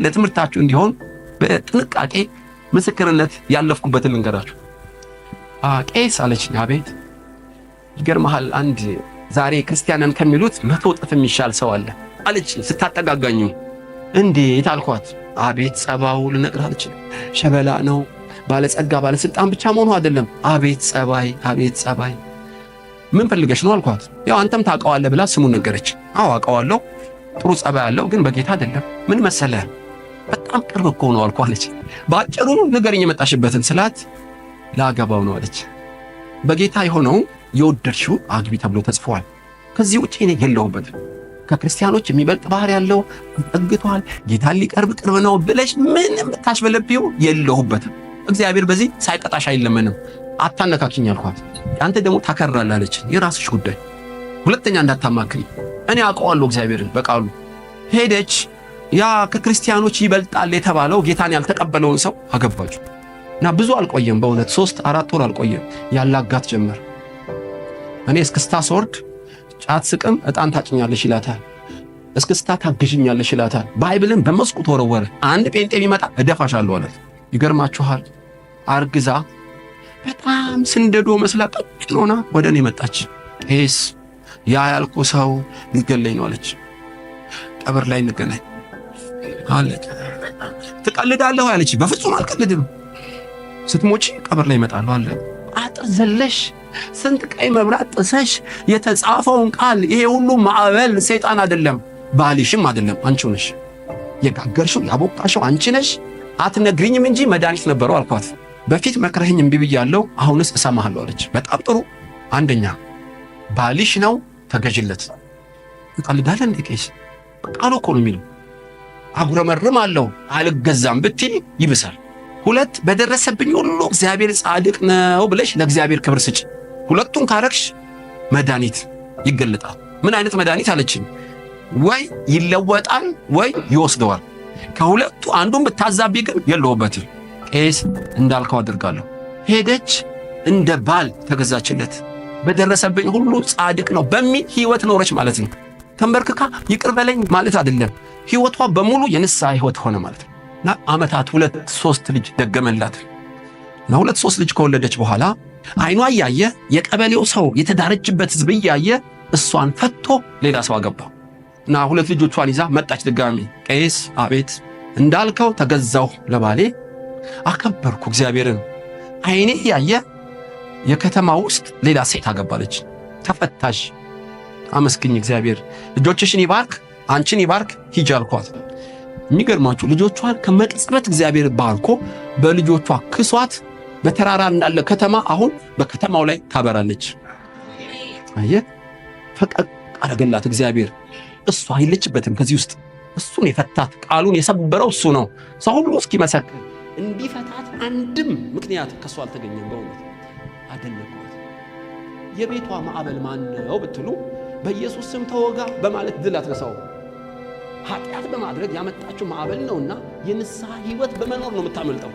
ለትምህርታችሁ እንዲሆን በጥንቃቄ ምስክርነት ያለፍኩበትን ልንገራችሁ። ቄስ አለችኝ። አቤት። ይገርምሃል፣ አንድ ዛሬ ክርስቲያንን ከሚሉት 100 እጥፍ የሚሻል ሰው አለ አለችኝ ስታጠጋጋኝ። እንዴት አልኳት። አቤት ጸባው ልነግርህ አለችኝ። ሸበላ ነው፣ ባለጸጋ ባለስልጣን ብቻ መሆኑ አይደለም። አቤት ጸባይ፣ አቤት ጸባይ። ምን ፈልገሽ ነው አልኳት። ያው አንተም ታውቀዋለህ ብላ ስሙን ነገረች። አዎ አውቀዋለሁ፣ ጥሩ ጸባይ ያለው ግን በጌታ አይደለም። ምን መሰለህ በጣም ቅርብ እኮ ነው አልኳለች። ባጭሩ ንገረኝ የመጣሽበትን ስላት ላገባው ነው አለች። በጌታ የሆነው የወደድሽው አግቢ ተብሎ ተጽፏል። ከዚህ ውጪ እኔ የለሁበትም። ከክርስቲያኖች የሚበልጥ ባህር ያለው ጠግቷል፣ ጌታን ሊቀርብ ቅርብ ነው ብለሽ ምንም ታሽበለብዩ የለሁበትም። እግዚአብሔር በዚህ ሳይቀጣሽ አይለመንም። አታነካኪኝ አልኳት። አንተ ደግሞ ታከራለህ አለች። የራስሽ ጉዳይ፣ ሁለተኛ እንዳታማክሪ። እኔ አውቀዋለሁ እግዚአብሔርን በቃሉ። ሄደች። ያ ከክርስቲያኖች ይበልጣል የተባለው ጌታን ያልተቀበለውን ሰው አገባችሁ እና ብዙ አልቆየም። በእውነት 3-4 ወር አልቆየም። ያላጋት ጀመር። እኔ እስክስታ ስወርድ ጫት ስቅም ዕጣን ታጭኛለሽ ይላታል። እስክስታ ታግዥኛለሽ ይላታል። ባይብልን በመስኮት ወረወረ። አንድ ጴንጤ ቢመጣ እደፋሻለሁ አላት። ይገርማችኋል፣ አርግዛ በጣም ስንደዶ መስላ ቀጭን ሆና ወደ እኔ መጣች። ቄስ ያ ያልኩ ሰው ሊገለኝ ነው አለች። ቀብር ላይ እንገናኝ አለች። ትቀልዳለህ አለች። በፍጹም አልቀልድም። ስትሞቺ ቀብር ላይ እመጣለሁ አለ። አጥር ዘለሽ ስንት ቀይ መብራት ጥሰሽ የተጻፈውን ቃል ይሄ ሁሉ ማዕበል ሰይጣን አይደለም ባልሽም አይደለም አንቺው ነሽ የጋገርሽው ያቦቃሽው አንቺ ነሽ። አትነግሪኝም እንጂ መድኃኒት ነበረው አልኳት። በፊት መክረህኝ እምቢ ብያለሁ፣ አሁንስ እሰማሃለሁ አለች። በጣም ጥሩ። አንደኛ ባልሽ ነው፣ ተገዥለት። ትቀልዳለህ እንዴ ቄስ? ቃሉ እኮ ነው የሚለው። አጉረመርማለሁ አልገዛም ብትይ ይብሳል። 2 በደረሰብኝ ሁሉ እግዚአብሔር ጻድቅ ነው ብለሽ ለእግዚአብሔር ክብር ስጪ። ሁለቱን ካረግሽ መድኃኒት ይገለጣል። ምን አይነት መድኃኒት አለችኝ? ወይ ይለወጣል ወይ ይወስደዋል። ከሁለቱ አንዱን ብታዛቢ ግን የለውበትም። ቄስ እንዳልከው አድርጋለሁ። ሄደች፣ እንደ ባል ተገዛችለት። በደረሰብኝ ሁሉ ጻድቅ ነው በሚል ህይወት ኖረች ማለት ነው። ተንበርክካ ይቅር በለኝ ማለት አይደለም። ህይወቷ በሙሉ የንስሐ ህይወት ሆነ ማለት ነው። እና ዓመታት 2-3 ልጅ ደገመላት። እና 2-3 ልጅ ከወለደች በኋላ አይኗ እያየ የቀበሌው ሰው የተዳረችበት ህዝብ እያየ እሷን ፈቶ ሌላ ሰው አገባ። እና 2 ልጆቿን ይዛ መጣች ድጋሚ። ቄስ አቤት። እንዳልከው ተገዛሁ ለባሌ፣ አከበርኩ እግዚአብሔርን። አይኔ እያየ የከተማ ውስጥ ሌላ ሴት አገባለች። ተፈታሽ። አመስግኝ እግዚአብሔር። ልጆችሽን ይባርክ፣ አንቺን ይባርክ፣ ሂጂ አልኳት። የሚገርማችሁ ልጆቿን ከመቅጽበት እግዚአብሔር ባርኮ በልጆቿ ክሷት በተራራ እንዳለ ከተማ አሁን በከተማው ላይ ታበራለች። አየህ፣ ፈቀቅ አረገላት እግዚአብሔር። እሷ አይለችበትም ከዚህ ውስጥ። እሱን የፈታት ቃሉን የሰበረው እሱ ነው። ሰው ሁሉ እስኪመሰክር እንዲፈታት አንድም ምክንያት ከሷ አልተገኘም። በእውነት አደነቅኳት። የቤቷ ማዕበል ማን ነው ብትሉ በኢየሱስ ስም ተወጋ በማለት ድል አትነሳው። ኃጢአት በማድረግ ያመጣችው ማዕበል ነውና የንስሐ ህይወት በመኖር ነው የምታመልጠው።